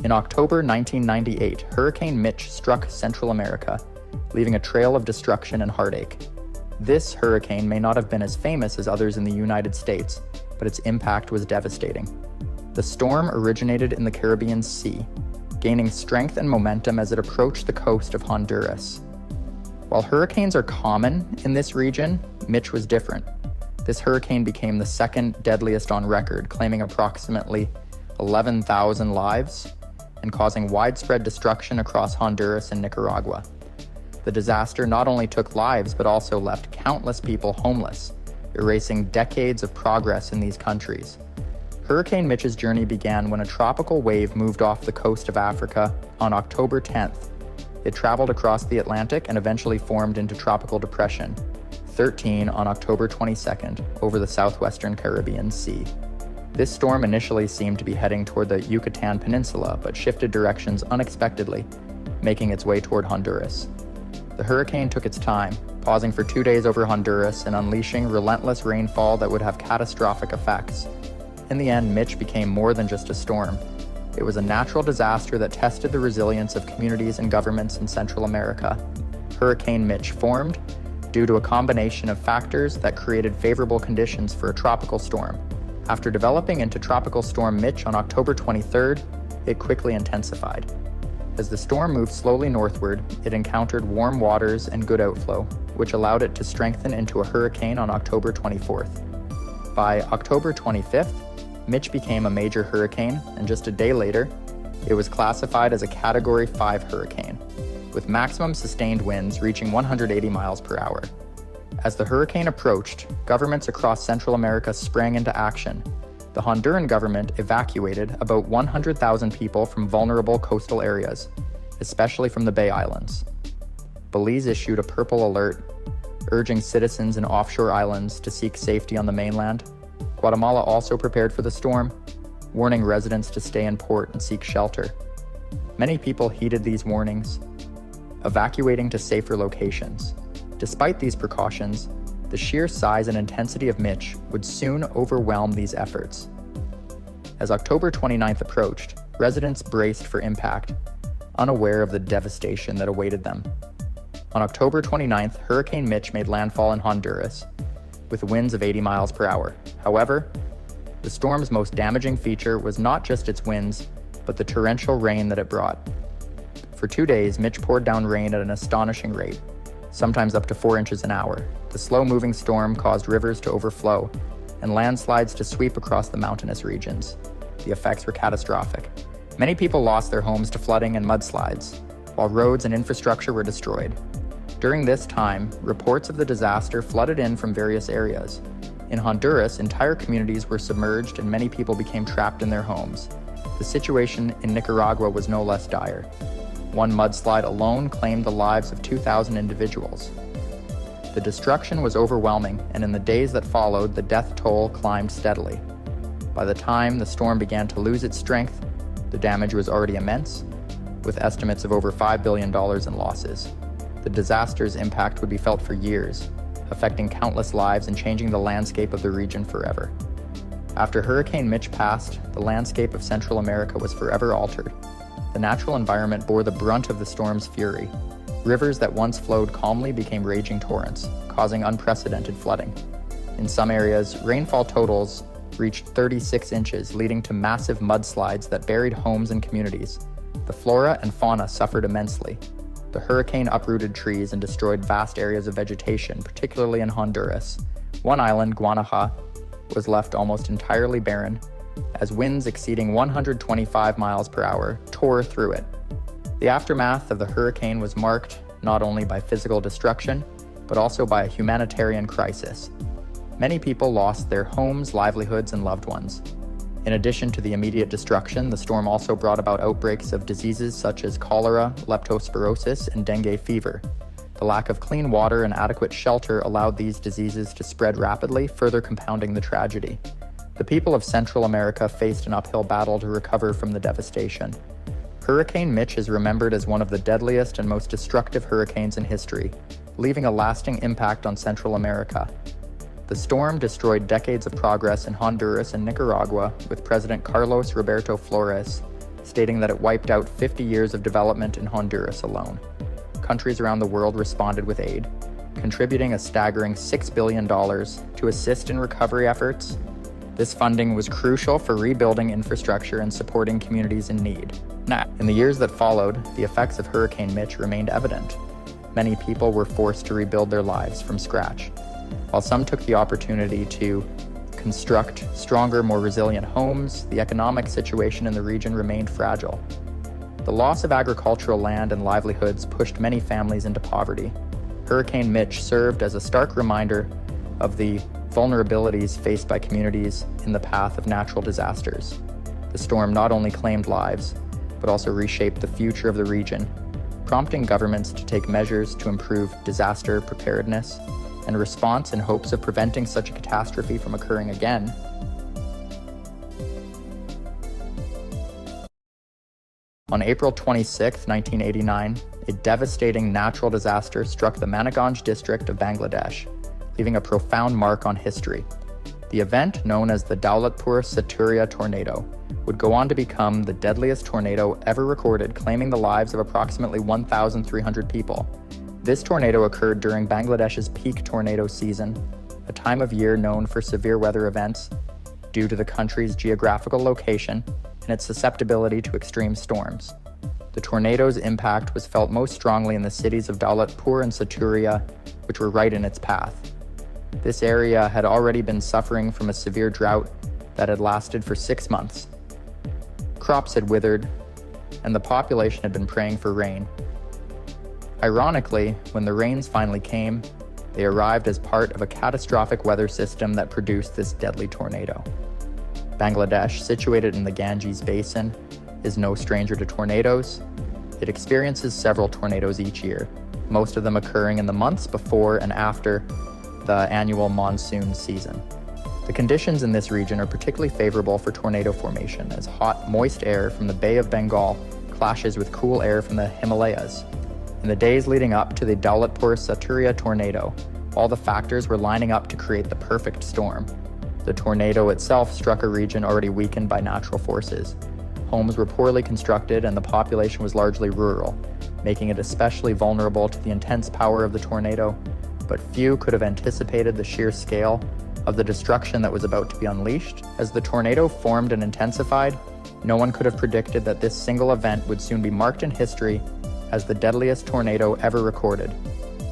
In October 1998, Hurricane Mitch struck Central America, leaving a trail of destruction and heartache. This hurricane may not have been as famous as others in the United States, but its impact was devastating. The storm originated in the Caribbean Sea, gaining strength and momentum as it approached the coast of Honduras. While hurricanes are common in this region, Mitch was different. This hurricane became the second deadliest on record, claiming approximately 11,000 lives and causing widespread destruction across Honduras and Nicaragua. The disaster not only took lives but also left countless people homeless, erasing decades of progress in these countries. Hurricane Mitch's journey began when a tropical wave moved off the coast of Africa on October 10th. It traveled across the Atlantic and eventually formed into Tropical Depression 13 on October 22nd over the southwestern Caribbean Sea. This storm initially seemed to be heading toward the Yucatan Peninsula, but shifted directions unexpectedly, making its way toward Honduras. The hurricane took its time, pausing for 2 days over Honduras and unleashing relentless rainfall that would have catastrophic effects. In the end, Mitch became more than just a storm. It was a natural disaster that tested the resilience of communities and governments in Central America. Hurricane Mitch formed due to a combination of factors that created favorable conditions for a tropical storm. After developing into Tropical Storm Mitch on October 23rd, it quickly intensified. As the storm moved slowly northward, it encountered warm waters and good outflow, which allowed it to strengthen into a hurricane on October 24th. By October 25th, Mitch became a major hurricane, and just a day later, it was classified as a Category 5 hurricane, with maximum sustained winds reaching 180 miles per hour. As the hurricane approached, governments across Central America sprang into action. The Honduran government evacuated about 100,000 people from vulnerable coastal areas, especially from the Bay Islands. Belize issued a purple alert, urging citizens in offshore islands to seek safety on the mainland. Guatemala also prepared for the storm, warning residents to stay in port and seek shelter. Many people heeded these warnings, evacuating to safer locations. Despite these precautions, the sheer size and intensity of Mitch would soon overwhelm these efforts. As October 29th approached, residents braced for impact, unaware of the devastation that awaited them. On October 29th, Hurricane Mitch made landfall in Honduras, with winds of 80 miles per hour. However, the storm's most damaging feature was not just its winds, but the torrential rain that it brought. For 2 days, Mitch poured down rain at an astonishing rate, sometimes up to 4 inches an hour. The slow-moving storm caused rivers to overflow and landslides to sweep across the mountainous regions. The effects were catastrophic. Many people lost their homes to flooding and mudslides, while roads and infrastructure were destroyed. During this time, reports of the disaster flooded in from various areas. In Honduras, entire communities were submerged and many people became trapped in their homes. The situation in Nicaragua was no less dire. One mudslide alone claimed the lives of 2,000 individuals. The destruction was overwhelming, and in the days that followed, the death toll climbed steadily. By the time the storm began to lose its strength, the damage was already immense, with estimates of over $5 billion in losses. The disaster's impact would be felt for years, affecting countless lives and changing the landscape of the region forever. After Hurricane Mitch passed, the landscape of Central America was forever altered. The natural environment bore the brunt of the storm's fury. Rivers that once flowed calmly became raging torrents, causing unprecedented flooding. In some areas, rainfall totals reached 36 inches, leading to massive mudslides that buried homes and communities. The flora and fauna suffered immensely. The hurricane uprooted trees and destroyed vast areas of vegetation, particularly in Honduras. One island, Guanaja, was left almost entirely barren, as winds exceeding 125 miles per hour tore through it. The aftermath of the hurricane was marked not only by physical destruction, but also by a humanitarian crisis. Many people lost their homes, livelihoods, and loved ones. In addition to the immediate destruction, the storm also brought about outbreaks of diseases such as cholera, leptospirosis, and dengue fever. The lack of clean water and adequate shelter allowed these diseases to spread rapidly, further compounding the tragedy. The people of Central America faced an uphill battle to recover from the devastation. Hurricane Mitch is remembered as one of the deadliest and most destructive hurricanes in history, leaving a lasting impact on Central America. The storm destroyed decades of progress in Honduras and Nicaragua, with President Carlos Roberto Flores stating that it wiped out 50 years of development in Honduras alone. Countries around the world responded with aid, contributing a staggering $6 billion to assist in recovery efforts. This funding was crucial for rebuilding infrastructure and supporting communities in need. In the years that followed, the effects of Hurricane Mitch remained evident. Many people were forced to rebuild their lives from scratch, while some took the opportunity to construct stronger, more resilient homes. The economic situation in the region remained fragile. The loss of agricultural land and livelihoods pushed many families into poverty. Hurricane Mitch served as a stark reminder of the vulnerabilities faced by communities in the path of natural disasters. The storm not only claimed lives, but also reshaped the future of the region, prompting governments to take measures to improve disaster preparedness and response in hopes of preventing such a catastrophe from occurring again. On April 26, 1989, a devastating natural disaster struck the Maniganj district of Bangladesh, leaving a profound mark on history. The event, known as the Daulatpur-Saturia Tornado, would go on to become the deadliest tornado ever recorded, claiming the lives of approximately 1,300 people. This tornado occurred during Bangladesh's peak tornado season, a time of year known for severe weather events due to the country's geographical location and its susceptibility to extreme storms. The tornado's impact was felt most strongly in the cities of Daulatpur and Saturia, which were right in its path. This area had already been suffering from a severe drought that had lasted for 6 months. Crops had withered, and the population had been praying for rain. Ironically, when the rains finally came, they arrived as part of a catastrophic weather system that produced this deadly tornado. Bangladesh, situated in the Ganges Basin, is no stranger to tornadoes. It experiences several tornadoes each year, most of them occurring in the months before and after the annual monsoon season. The conditions in this region are particularly favorable for tornado formation, as hot, moist air from the Bay of Bengal clashes with cool air from the Himalayas. In the days leading up to the Daulatpur-Saturia tornado, all the factors were lining up to create the perfect storm. The tornado itself struck a region already weakened by natural forces. Homes were poorly constructed and the population was largely rural, making it especially vulnerable to the intense power of the tornado. But few could have anticipated the sheer scale of the destruction that was about to be unleashed. As the tornado formed and intensified, no one could have predicted that this single event would soon be marked in history as the deadliest tornado ever recorded,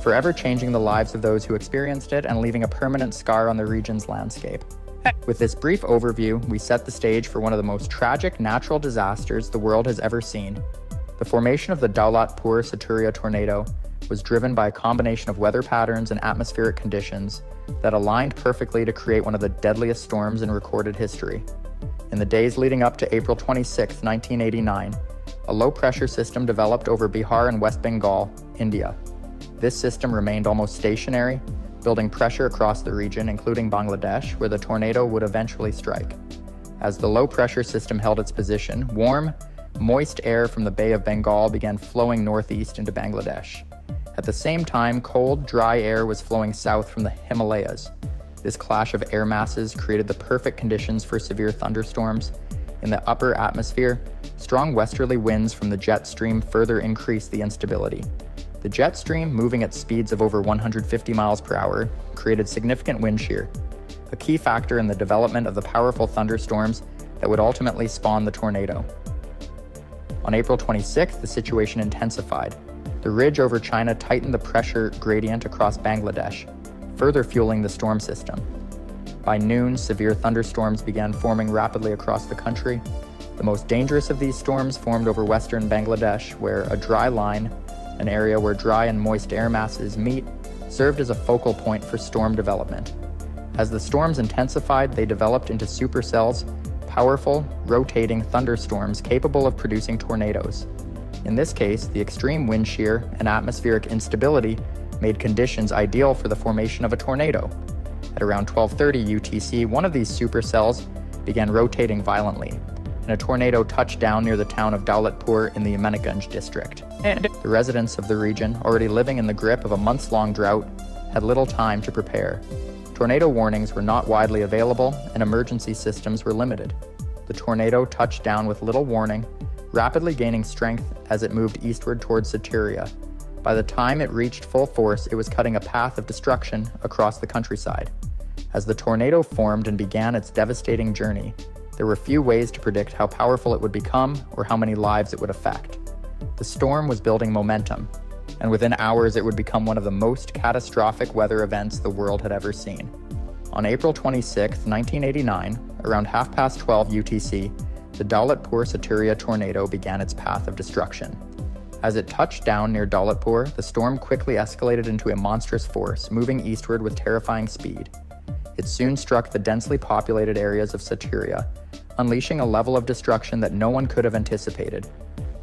forever changing the lives of those who experienced it and leaving a permanent scar on the region's landscape. With this brief overview, we set the stage for one of the most tragic natural disasters the world has ever seen. The formation of the Daulatpur-Saturia tornado was driven by a combination of weather patterns and atmospheric conditions that aligned perfectly to create one of the deadliest storms in recorded history. In the days leading up to April 26, 1989, a low-pressure system developed over Bihar and West Bengal, India. This system remained almost stationary, building pressure across the region, including Bangladesh, where the tornado would eventually strike. As the low-pressure system held its position, warm, moist air from the Bay of Bengal began flowing northeast into Bangladesh. At the same time, cold, dry air was flowing south from the Himalayas. This clash of air masses created the perfect conditions for severe thunderstorms. In the upper atmosphere, strong westerly winds from the jet stream further increased the instability. The jet stream, moving at speeds of over 150 miles per hour, created significant wind shear, a key factor in the development of the powerful thunderstorms that would ultimately spawn the tornado. On April 26th, the situation intensified. The ridge over China tightened the pressure gradient across Bangladesh, further fueling the storm system. By noon, severe thunderstorms began forming rapidly across the country. The most dangerous of these storms formed over western Bangladesh, where a dry line, an area where dry and moist air masses meet, served as a focal point for storm development. As the storms intensified, they developed into supercells, powerful, rotating thunderstorms capable of producing tornadoes. In this case, the extreme wind shear and atmospheric instability made conditions ideal for the formation of a tornado. At around 12:30 UTC, one of these supercells began rotating violently, and a tornado touched down near the town of Daulatpur in the Maniganj district. The residents of the region, already living in the grip of a months-long drought, had little time to prepare. Tornado warnings were not widely available, and emergency systems were limited. The tornado touched down with little warning, rapidly gaining strength as it moved eastward towards Saturia. By the time it reached full force, it was cutting a path of destruction across the countryside. As the tornado formed and began its devastating journey, there were few ways to predict how powerful it would become or how many lives it would affect. The storm was building momentum, and within hours it would become one of the most catastrophic weather events the world had ever seen. On April 26, 1989, around 12:30 UTC, the Daulatpur-Saturia Tornado began its path of destruction. As it touched down near Daulatpur, the storm quickly escalated into a monstrous force, moving eastward with terrifying speed. It soon struck the densely populated areas of Saturia, unleashing a level of destruction that no one could have anticipated.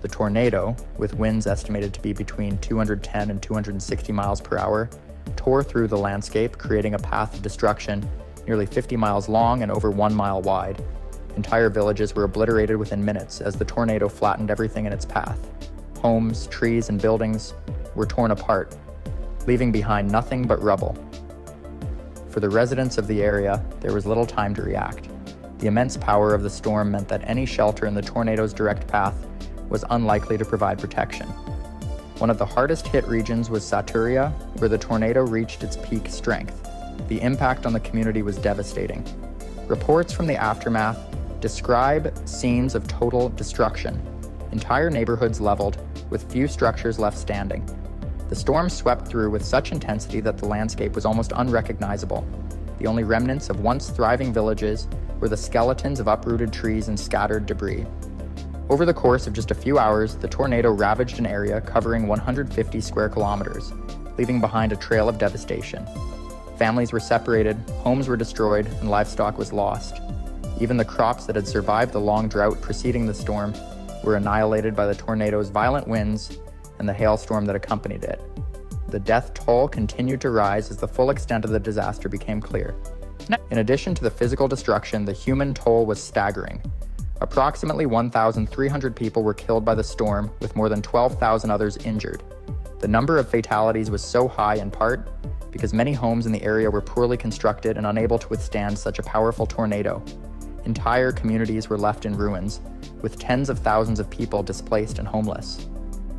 The tornado, with winds estimated to be between 210 and 260 miles per hour, tore through the landscape, creating a path of destruction nearly 50 miles long and over 1 mile wide. Entire villages were obliterated within minutes as the tornado flattened everything in its path. Homes, trees, and buildings were torn apart, leaving behind nothing but rubble. For the residents of the area, there was little time to react. The immense power of the storm meant that any shelter in the tornado's direct path was unlikely to provide protection. One of the hardest hit regions was Saturia, where the tornado reached its peak strength. The impact on the community was devastating. Reports from the aftermath describe scenes of total destruction. Entire neighborhoods leveled, with few structures left standing. The storm swept through with such intensity that the landscape was almost unrecognizable. The only remnants of once thriving villages were the skeletons of uprooted trees and scattered debris. Over the course of just a few hours, the tornado ravaged an area covering 150 square kilometers, leaving behind a trail of devastation. Families were separated, homes were destroyed, and livestock was lost. Even the crops that had survived the long drought preceding the storm were annihilated by the tornado's violent winds and the hailstorm that accompanied it. The death toll continued to rise as the full extent of the disaster became clear. In addition to the physical destruction, the human toll was staggering. Approximately 1,300 people were killed by the storm, with more than 12,000 others injured. The number of fatalities was so high in part because many homes in the area were poorly constructed and unable to withstand such a powerful tornado. Entire communities were left in ruins, with tens of thousands of people displaced and homeless.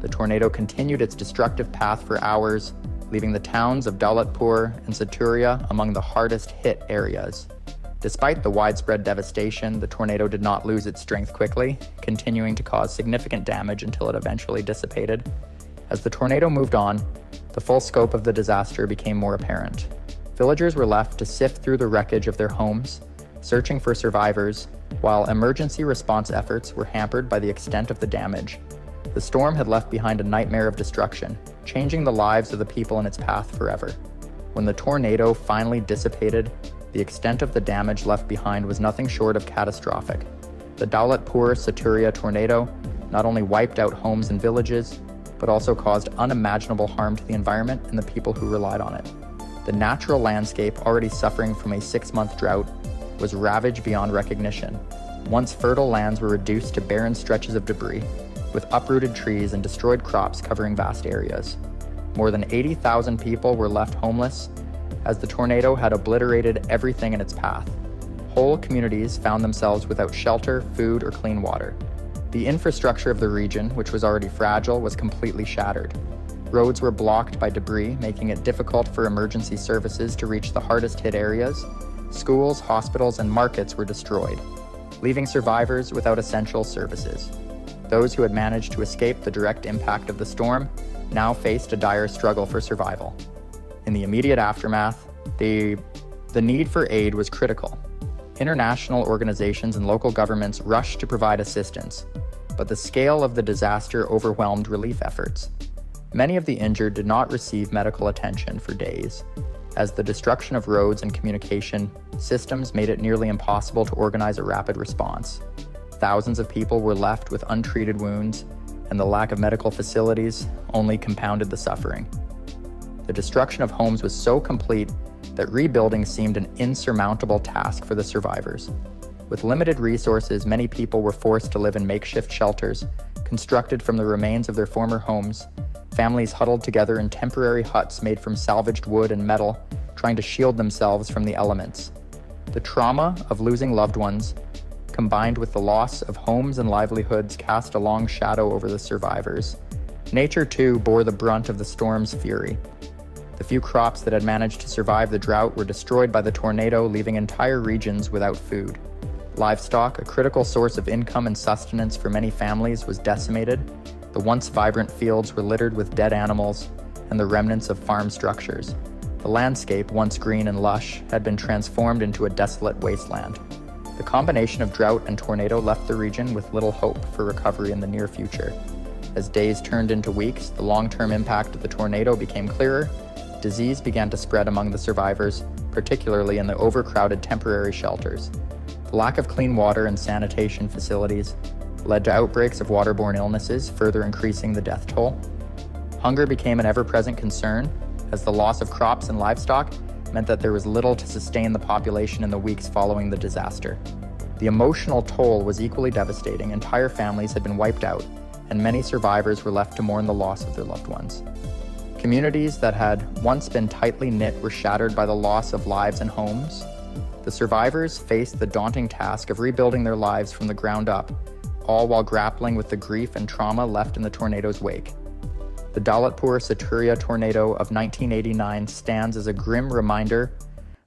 The tornado continued its destructive path for hours, leaving the towns of Daulatpur and Saturia among the hardest hit areas. Despite the widespread devastation, the tornado did not lose its strength quickly, continuing to cause significant damage until it eventually dissipated. As the tornado moved on, the full scope of the disaster became more apparent. Villagers were left to sift through the wreckage of their homes, searching for survivors, while emergency response efforts were hampered by the extent of the damage. The storm had left behind a nightmare of destruction, changing the lives of the people in its path forever. When the tornado finally dissipated, the extent of the damage left behind was nothing short of catastrophic. The Daulatpur-Saturia tornado not only wiped out homes and villages, but also caused unimaginable harm to the environment and the people who relied on it. The natural landscape, already suffering from a 6-month drought, was ravaged beyond recognition. Once fertile lands were reduced to barren stretches of debris, with uprooted trees and destroyed crops covering vast areas. More than 80,000 people were left homeless, as the tornado had obliterated everything in its path. Whole communities found themselves without shelter, food, or clean water. The infrastructure of the region, which was already fragile, was completely shattered. Roads were blocked by debris, making it difficult for emergency services to reach the hardest hit areas. Schools, hospitals, and markets were destroyed, leaving survivors without essential services. Those who had managed to escape the direct impact of the storm now faced a dire struggle for survival. In the immediate aftermath, the need for aid was critical. International organizations and local governments rushed to provide assistance, but the scale of the disaster overwhelmed relief efforts. Many of the injured did not receive medical attention for days, as the destruction of roads and communication systems made it nearly impossible to organize a rapid response. Thousands of people were left with untreated wounds, and the lack of medical facilities only compounded the suffering. The destruction of homes was so complete that rebuilding seemed an insurmountable task for the survivors. With limited resources, many people were forced to live in makeshift shelters, constructed from the remains of their former homes. Families huddled together in temporary huts made from salvaged wood and metal, trying to shield themselves from the elements. The trauma of losing loved ones combined with the loss of homes and livelihoods, cast a long shadow over the survivors. Nature, too, bore the brunt of the storm's fury. The few crops that had managed to survive the drought were destroyed by the tornado, leaving entire regions without food. Livestock, a critical source of income and sustenance for many families, was decimated. The once vibrant fields were littered with dead animals and the remnants of farm structures. The landscape, once green and lush, had been transformed into a desolate wasteland. The combination of drought and tornado left the region with little hope for recovery in the near future. As days turned into weeks, the long-term impact of the tornado became clearer. Disease began to spread among the survivors, particularly in the overcrowded temporary shelters. The lack of clean water and sanitation facilities led to outbreaks of waterborne illnesses, further increasing the death toll. Hunger became an ever-present concern, as the loss of crops and livestock meant that there was little to sustain the population in the weeks following the disaster. The emotional toll was equally devastating. Entire families had been wiped out, and many survivors were left to mourn the loss of their loved ones. Communities that had once been tightly knit were shattered by the loss of lives and homes. The survivors faced the daunting task of rebuilding their lives from the ground up, all while grappling with the grief and trauma left in the tornado's wake. The Daulatpur-Saturia Tornado of 1989 stands as a grim reminder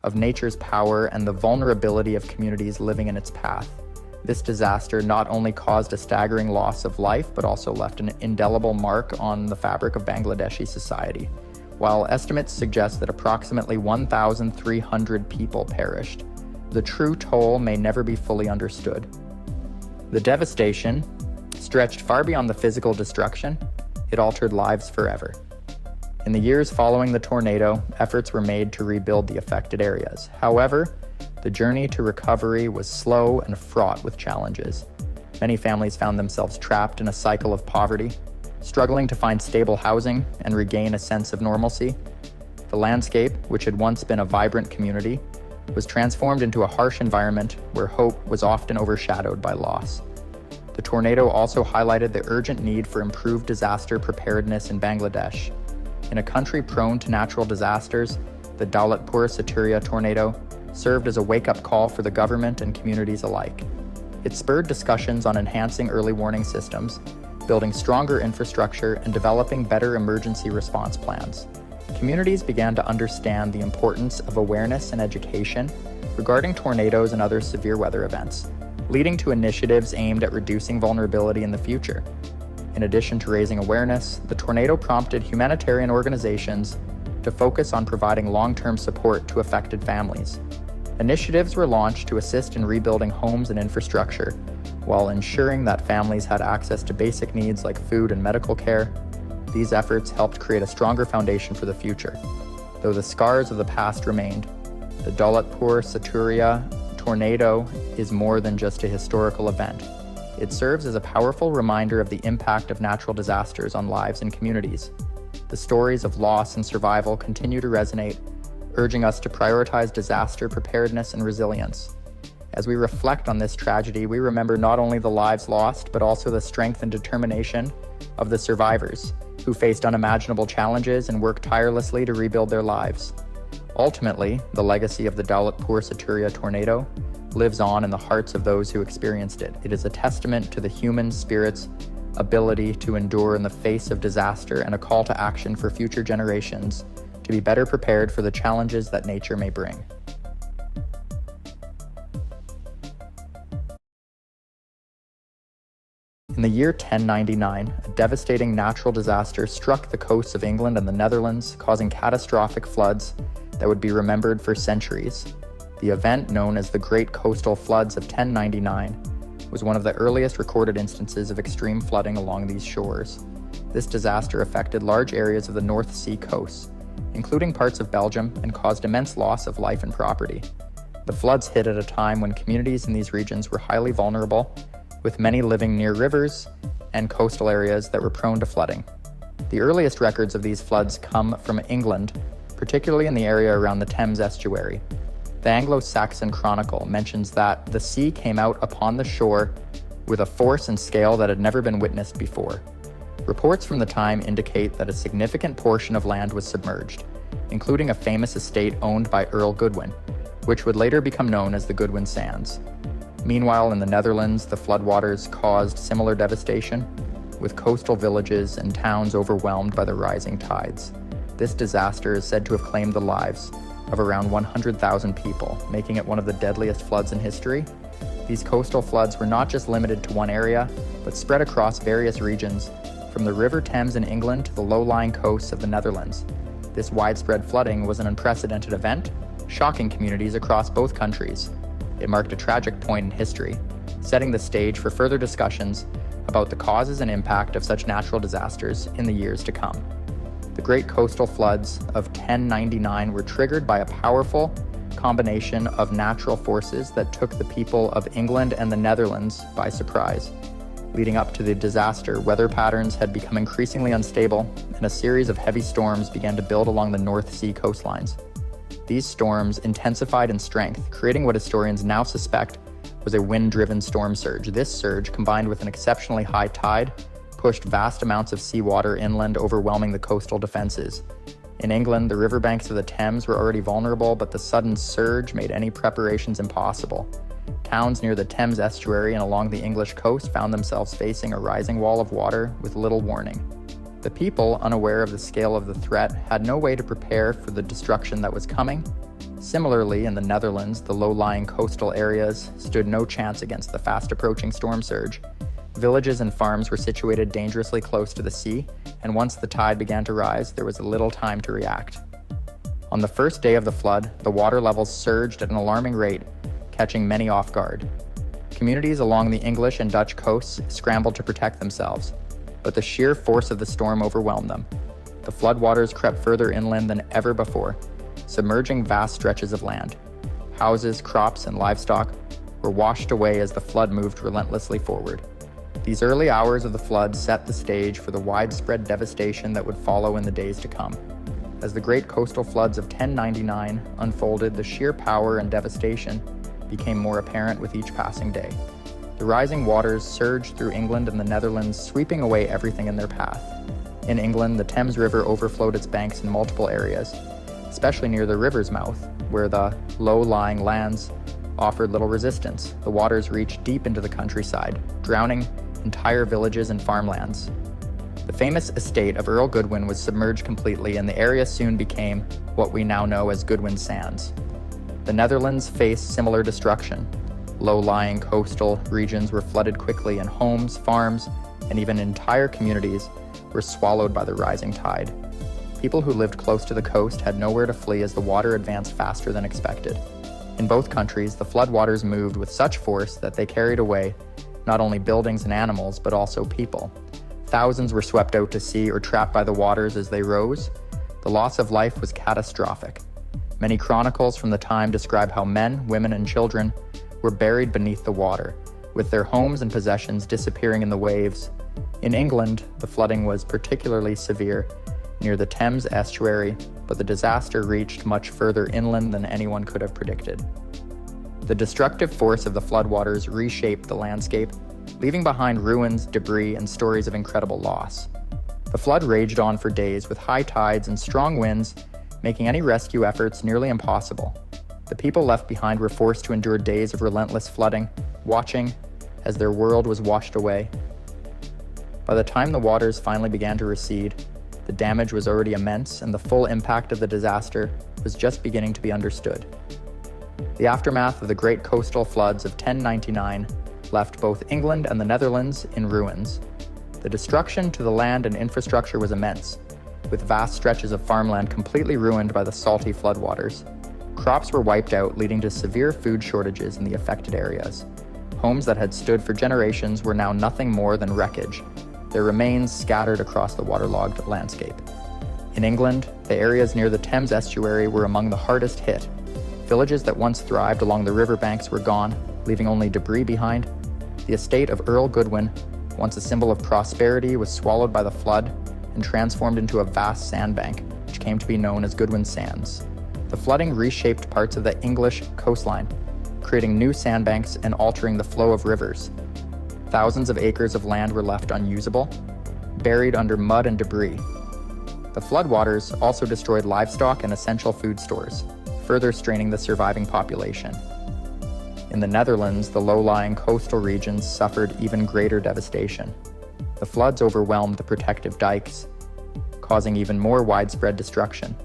of nature's power and the vulnerability of communities living in its path. This disaster not only caused a staggering loss of life, but also left an indelible mark on the fabric of Bangladeshi society. While estimates suggest that approximately 1,300 people perished, the true toll may never be fully understood. The devastation stretched far beyond the physical destruction. It altered lives forever. In the years following the tornado, efforts were made to rebuild the affected areas. However, the journey to recovery was slow and fraught with challenges. Many families found themselves trapped in a cycle of poverty, struggling to find stable housing and regain a sense of normalcy. The landscape, which had once been a vibrant community, was transformed into a harsh environment where hope was often overshadowed by loss. The tornado also highlighted the urgent need for improved disaster preparedness in Bangladesh. In a country prone to natural disasters, the Daulatpur-Saturia Tornado served as a wake-up call for the government and communities alike. It spurred discussions on enhancing early warning systems, building stronger infrastructure, and developing better emergency response plans. Communities began to understand the importance of awareness and education regarding tornadoes and other severe weather events, leading to initiatives aimed at reducing vulnerability in the future. In addition to raising awareness, the tornado prompted humanitarian organizations to focus on providing long-term support to affected families. Initiatives were launched to assist in rebuilding homes and infrastructure, while ensuring that families had access to basic needs like food and medical care. These efforts helped create a stronger foundation for the future. Though the scars of the past remained, the Daulatpur-Saturia Tornado is more than just a historical event. It serves as a powerful reminder of the impact of natural disasters on lives and communities. The stories of loss and survival continue to resonate, urging us to prioritize disaster preparedness and resilience. As we reflect on this tragedy, we remember not only the lives lost, but also the strength and determination of the survivors, who faced unimaginable challenges and worked tirelessly to rebuild their lives. Ultimately, the legacy of the Daulatpur-Saturia Tornado lives on in the hearts of those who experienced it. It is a testament to the human spirit's ability to endure in the face of disaster and a call to action for future generations to be better prepared for the challenges that nature may bring. In the year 1099, a devastating natural disaster struck the coasts of England and the Netherlands, causing catastrophic floods that would be remembered for centuries. The event, known as the Great Coastal Floods of 1099, was one of the earliest recorded instances of extreme flooding along these shores. This disaster affected large areas of the North Sea coast, including parts of Belgium, and caused immense loss of life and property. The floods hit at a time when communities in these regions were highly vulnerable, with many living near rivers and coastal areas that were prone to flooding. The earliest records of these floods come from England, particularly in the area around the Thames estuary. The Anglo-Saxon Chronicle mentions that the sea came out upon the shore with a force and scale that had never been witnessed before. Reports from the time indicate that a significant portion of land was submerged, including a famous estate owned by Earl Goodwin, which would later become known as the Goodwin Sands. Meanwhile, in the Netherlands, the floodwaters caused similar devastation, with coastal villages and towns overwhelmed by the rising tides. This disaster is said to have claimed the lives of around 100,000 people, making it one of the deadliest floods in history. These coastal floods were not just limited to one area, but spread across various regions, from the River Thames in England to the low-lying coasts of the Netherlands. This widespread flooding was an unprecedented event, shocking communities across both countries. It marked a tragic point in history, setting the stage for further discussions about the causes and impact of such natural disasters in the years to come. The great coastal floods of 1099 were triggered by a powerful combination of natural forces that took the people of England and the Netherlands by surprise. Leading up to the disaster, weather patterns had become increasingly unstable, and a series of heavy storms began to build along the North Sea coastlines. These storms intensified in strength, creating what historians now suspect was a wind-driven storm surge. This surge, combined with an exceptionally high tide, pushed vast amounts of seawater inland, overwhelming the coastal defenses. In England, the riverbanks of the Thames were already vulnerable, but the sudden surge made any preparations impossible. Towns near the Thames estuary and along the English coast found themselves facing a rising wall of water with little warning. The people, unaware of the scale of the threat, had no way to prepare for the destruction that was coming. Similarly, in the Netherlands, the low-lying coastal areas stood no chance against the fast-approaching storm surge. Villages and farms were situated dangerously close to the sea, and once the tide began to rise, there was little time to react. On the first day of the flood, the water levels surged at an alarming rate, catching many off guard. Communities along the English and Dutch coasts scrambled to protect themselves, but the sheer force of the storm overwhelmed them. The floodwaters crept further inland than ever before, submerging vast stretches of land. Houses, crops, and livestock were washed away as the flood moved relentlessly forward. These early hours of the flood set the stage for the widespread devastation that would follow in the days to come. As the great coastal floods of 1099 unfolded, the sheer power and devastation became more apparent with each passing day. The rising waters surged through England and the Netherlands, sweeping away everything in their path. In England, the Thames River overflowed its banks in multiple areas, especially near the river's mouth, where the low-lying lands offered little resistance. The waters reached deep into the countryside, drowning entire villages and farmlands. The famous estate of Earl Goodwin was submerged completely, and the area soon became what we now know as Goodwin Sands. The Netherlands faced similar destruction. Low-lying coastal regions were flooded quickly, and homes, farms, and even entire communities were swallowed by the rising tide. People who lived close to the coast had nowhere to flee as the water advanced faster than expected. In both countries, the floodwaters moved with such force that they carried away not only buildings and animals, but also people. Thousands were swept out to sea or trapped by the waters as they rose. The loss of life was catastrophic. Many chronicles from the time describe how men, women, and children were buried beneath the water, with their homes and possessions disappearing in the waves. In England, the flooding was particularly severe near the Thames estuary, but the disaster reached much further inland than anyone could have predicted. The destructive force of the floodwaters reshaped the landscape, leaving behind ruins, debris, and stories of incredible loss. The flood raged on for days, with high tides and strong winds making any rescue efforts nearly impossible. The people left behind were forced to endure days of relentless flooding, watching as their world was washed away. By the time the waters finally began to recede, the damage was already immense, and the full impact of the disaster was just beginning to be understood. The aftermath of the great coastal floods of 1099 left both England and the Netherlands in ruins. The destruction to the land and infrastructure was immense, with vast stretches of farmland completely ruined by the salty floodwaters. Crops were wiped out, leading to severe food shortages in the affected areas. Homes that had stood for generations were now nothing more than wreckage, their remains scattered across the waterlogged landscape. In England, the areas near the Thames estuary were among the hardest hit. Villages that once thrived along the riverbanks were gone, leaving only debris behind. The estate of Earl Goodwin, once a symbol of prosperity, was swallowed by the flood and transformed into a vast sandbank, which came to be known as Goodwin Sands. The flooding reshaped parts of the English coastline, creating new sandbanks and altering the flow of rivers. Thousands of acres of land were left unusable, buried under mud and debris. The floodwaters also destroyed livestock and essential food stores, further straining the surviving population. In the Netherlands, the low-lying coastal regions suffered even greater devastation. The floods overwhelmed the protective dikes, causing even more widespread destruction.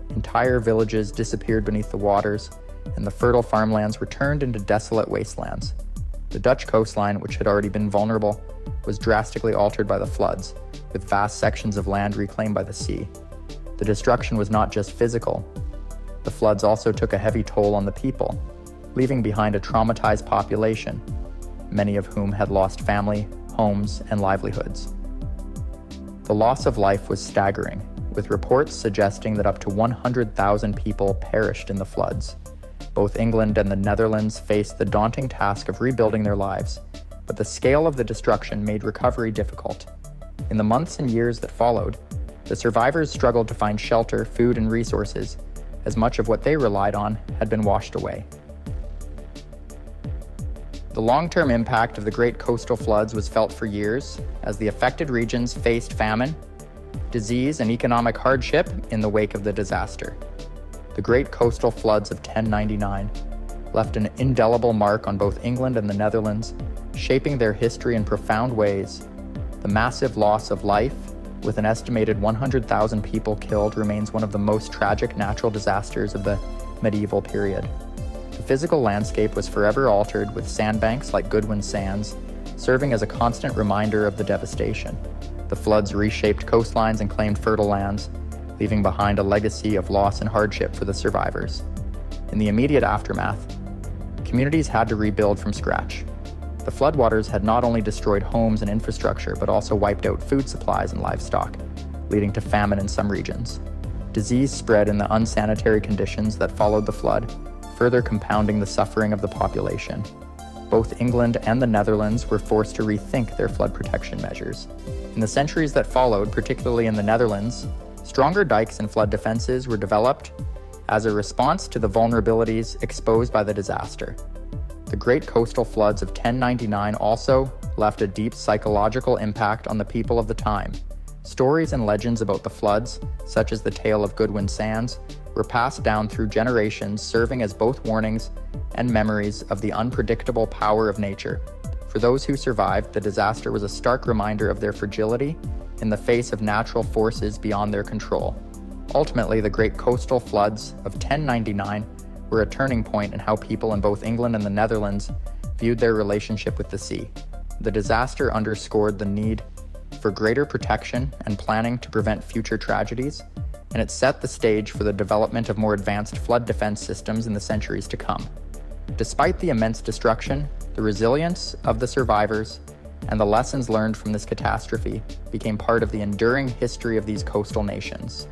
Entire villages disappeared beneath the waters, and the fertile farmlands were turned into desolate wastelands. The Dutch coastline, which had already been vulnerable, was drastically altered by the floods, with vast sections of land reclaimed by the sea. The destruction was not just physical. The floods also took a heavy toll on the people, leaving behind a traumatized population, many of whom had lost family, homes, and livelihoods. The loss of life was staggering, with reports suggesting that up to 100,000 people perished in the floods. Both England and the Netherlands faced the daunting task of rebuilding their lives, but the scale of the destruction made recovery difficult. In the months and years that followed, the survivors struggled to find shelter, food, and resources, as much of what they relied on had been washed away. The long-term impact of the great coastal floods was felt for years, as the affected regions faced famine, disease, and economic hardship in the wake of the disaster. The great coastal floods of 1099 left an indelible mark on both England and the Netherlands, shaping their history in profound ways. The massive loss of life, with an estimated 100,000 people killed, remains one of the most tragic natural disasters of the medieval period. The physical landscape was forever altered, with sandbanks like Goodwin Sands serving as a constant reminder of the devastation. The floods reshaped coastlines and claimed fertile lands, leaving behind a legacy of loss and hardship for the survivors. In the immediate aftermath, communities had to rebuild from scratch. The floodwaters had not only destroyed homes and infrastructure, but also wiped out food supplies and livestock, leading to famine in some regions. Disease spread in the unsanitary conditions that followed the flood, further compounding the suffering of the population. Both England and the Netherlands were forced to rethink their flood protection measures. In the centuries that followed, particularly in the Netherlands, stronger dikes and flood defenses were developed as a response to the vulnerabilities exposed by the disaster. The great coastal floods of 1099 also left a deep psychological impact on the people of the time. Stories and legends about the floods, such as the tale of Goodwin Sands, were passed down through generations, serving as both warnings and memories of the unpredictable power of nature. For those who survived, the disaster was a stark reminder of their fragility in the face of natural forces beyond their control. Ultimately, the great coastal floods of 1099 were a turning point in how people in both England and the Netherlands viewed their relationship with the sea. The disaster underscored the need for greater protection and planning to prevent future tragedies, and it set the stage for the development of more advanced flood defense systems in the centuries to come. Despite the immense destruction, the resilience of the survivors and the lessons learned from this catastrophe became part of the enduring history of these coastal nations.